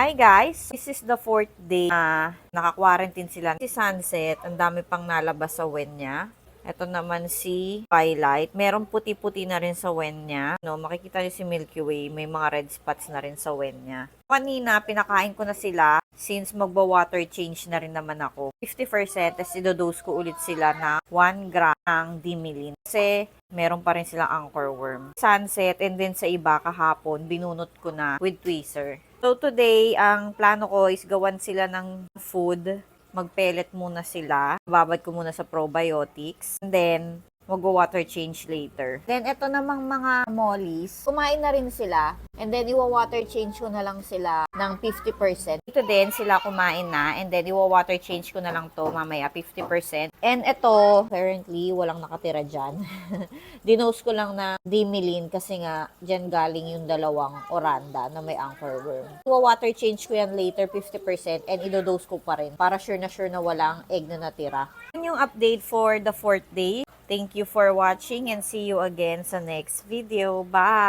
Hi guys! This is the 4th day na naka-quarantine sila. Si Sunset, ang dami pang nalabas sa wen niya. Ito naman si Twilight. Merong puti-puti na rin sa wen niya. No, makikita niyo si Milky Way, may mga red spots na rin sa wen niya. Kanina, pinakain ko na sila since magwa-water change na rin naman ako. 50%, tapos idodose ko ulit sila na 1 gram ng Dimilin. Kasi meron pa rin silang anchor worm. Sunset, and then sa iba kahapon, binunot ko na with tweezer. So today, ang plano ko is gawan sila ng food. Mag-pellet muna sila. Babad ko muna sa probiotics. And then, mag-water change later. Then, ito namang mga mollies, kumain na rin sila. And then, iwa-water change ko na lang sila ng 50%. Ito din, sila kumain na. And then, iwa-water change ko na lang to mamaya 50%. And ito, currently, walang nakatira dyan. Dinose ko lang na Dimilin kasi nga, dyan galing yung dalawang oranda na may anchor worm. Iwa-water change ko yan later 50% and idodose ko pa rin para sure na walang egg na natira. Yun yung update for the 4th day. Thank you for watching and see you again sa next video. Bye!